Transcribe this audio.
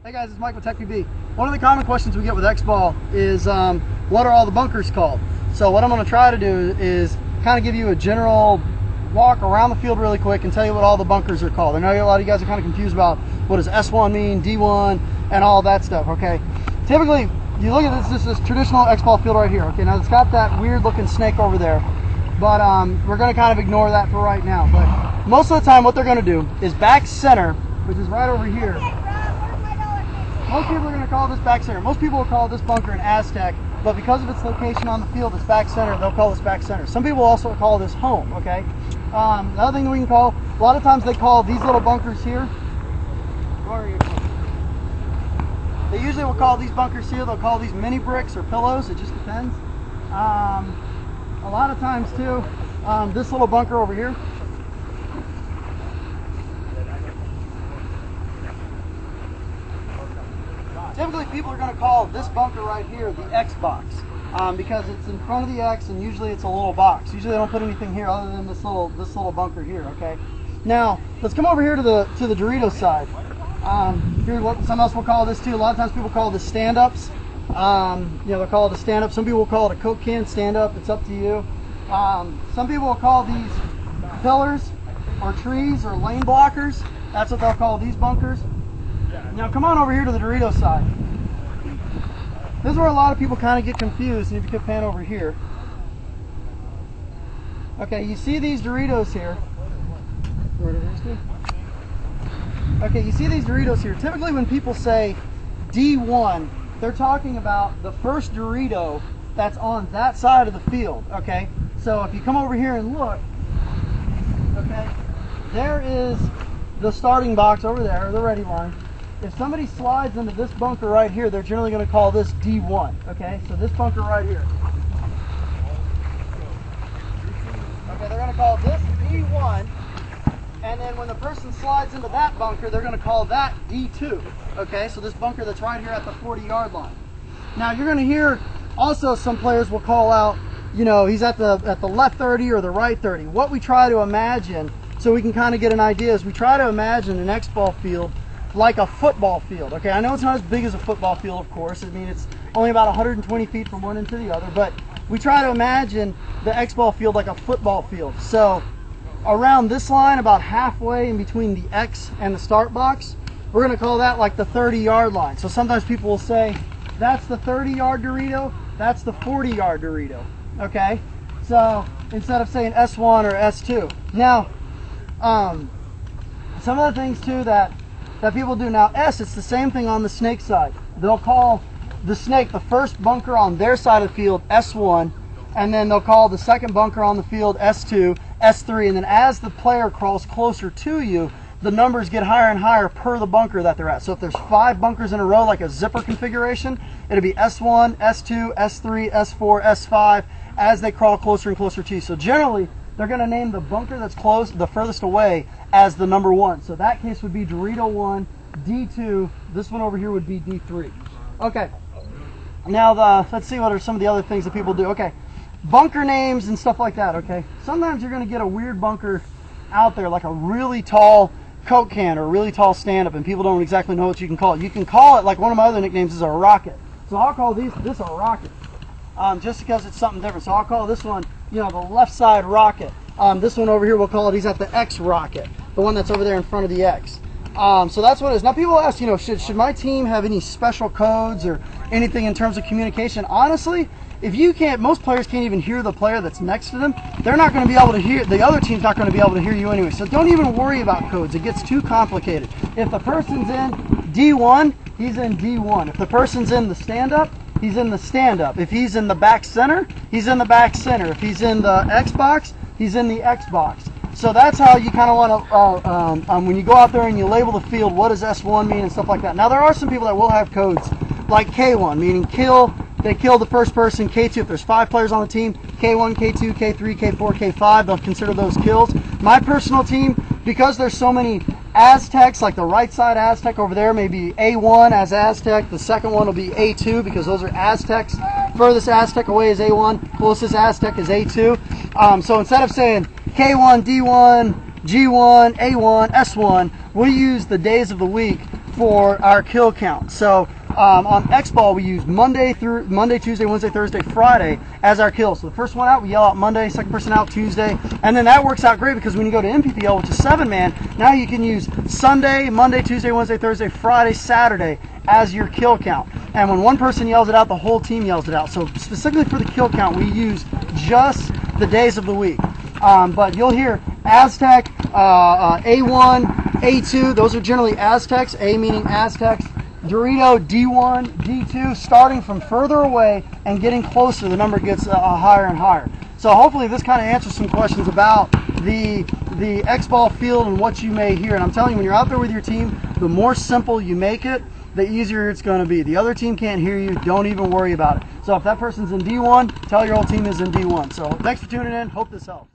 Hey guys, it's Mike with TechPB. One of the common questions we get with xball is what are all the bunkers called? So what I'm going to try to do is kind of give you a general walk around the field really quick and tell you what all the bunkers are called. I know a lot of you guys are kind of confused about what does S1 mean, D1, and all that stuff, okay? Typically, you look at this traditional xball field right here, okay? Now it's got that weird looking snake over there, but we're going to kind of ignore that for right now. But most of the time what they're going to do is back center, which is right over here. Most people are going to call this back center. Most people will call this bunker an Aztec, but because of its location on the field, it's back center, they'll call this back center. Some people also call this home, okay? Another thing that we can call, a lot of times they call these little bunkers here. They usually will call these bunkers here, they'll call these mini bricks or pillows, it just depends. A lot of times too, this little bunker over here, typically people are going to call this bunker right here the X box because it's in front of the X and usually it's a little box. Usually they don't put anything here other than this little bunker here, okay? Now, let's come over here to the Dorito side. Here's what some else will call this too. A lot of times people call this stand-ups. You know, they'll call it a stand-up. Some people will call it a Coke can stand-up. It's up to you. Some people will call these pillars or trees or lane blockers. That's what they'll call these bunkers. Now come on over here to the Dorito side. This is where a lot of people kind of get confused, and if you could pan over here. Okay, you see these Doritos here. Okay, you see these Doritos here. Typically when people say D1, they're talking about the first Dorito that's on that side of the field, okay? So if you come over here and look, okay, there is the starting box over there, the ready line. If somebody slides into this bunker right here, they're generally going to call this D1, okay? So this bunker right here. Okay, they're going to call this D1, and then when the person slides into that bunker, they're going to call that D2, okay? So this bunker that's right here at the 40-yard line. Now you're going to hear also some players will call out, you know, he's at the left 30 or the right 30. What we try to imagine, so we can kind of get an idea, is we try to imagine an xball field like a football field, okay? I know it's not as big as a football field, of course. I mean, it's only about 120 feet from one end to the other, but we try to imagine the xball field like a football field. So around this line, about halfway in between the X and the start box, we're going to call that like the 30-yard line. So sometimes people will say, that's the 30-yard Dorito, that's the 40-yard Dorito, okay? So instead of saying S1 or S2. Now, some of the things too that people do now, it's the same thing on the snake side. They'll call the snake, the first bunker on their side of the field, S1, and then they'll call the second bunker on the field S2, S3, and then as the player crawls closer to you, the numbers get higher and higher per the bunker that they're at. So if there's 5 bunkers in a row, like a zipper configuration, it'll be S1, S2, S3, S4, S5, as they crawl closer and closer to you. So generally, they're going to name the bunker that's close, the furthest away, as the number 1. So that case would be Dorito 1, D2. This one over here would be D3. Okay. Now let's see what are some of the other things that people do. Okay, bunker names and stuff like that. Okay, sometimes you're going to get a weird bunker out there, like a really tall Coke can or a really tall stand-up, and people don't exactly know what you can call it. You can call it, like one of my other nicknames is a rocket. So I'll call this a rocket, just because it's something different. So I'll call this one, you know, the left side rocket. This one over here, we'll call it, he's at the X rocket, the one that's over there in front of the X. So that's what it is. Now people ask, you know, should my team have any special codes or anything in terms of communication? Honestly, if you can't, most players can't even hear the player that's next to them. They're not going to be able to hear, the other team's not going to be able to hear you anyway. So don't even worry about codes. It gets too complicated. If the person's in D1, he's in D1. If the person's in the stand-up, he's in the stand-up. If he's in the back center, he's in the back center. If he's in the X box, he's in the X box. So that's how you kind of want to, when you go out there and you label the field, what does S1 mean and stuff like that. Now there are some people that will have codes like K1, meaning kill, they kill the first person, K2, if there's 5 players on the team, K1, K2, K3, K4, K5, they'll consider those kills. My personal team, because there's so many Aztecs, like the right side Aztec over there may be A1 as Aztec, the second one will be A2 because those are Aztecs. Furthest Aztec away is A1, closest Aztec is A2. So instead of saying K1, D1, G1, A1, S1, we use the days of the week for our kill count. So on xball we use Monday, Tuesday, Wednesday, Thursday, Friday as our kills. So the first one out, we yell out Monday, second person out Tuesday, and then that works out great because when you go to MPPL, which is 7-man, now you can use Sunday, Monday, Tuesday, Wednesday, Thursday, Friday, Saturday as your kill count. And when one person yells it out, the whole team yells it out. So specifically for the kill count, we use just the days of the week. But you'll hear Aztec, A1, A2, those are generally Aztecs, A meaning Aztecs, Dorito, D1, D2, starting from further away and getting closer, the number gets higher and higher. So hopefully this kind of answers some questions about the xball field and what you may hear. And I'm telling you, when you're out there with your team, the more simple you make it, the easier it's going to be. The other team can't hear you, don't even worry about it. So if that person's in D1, tell your whole team is in D1. So thanks for tuning in, hope this helps.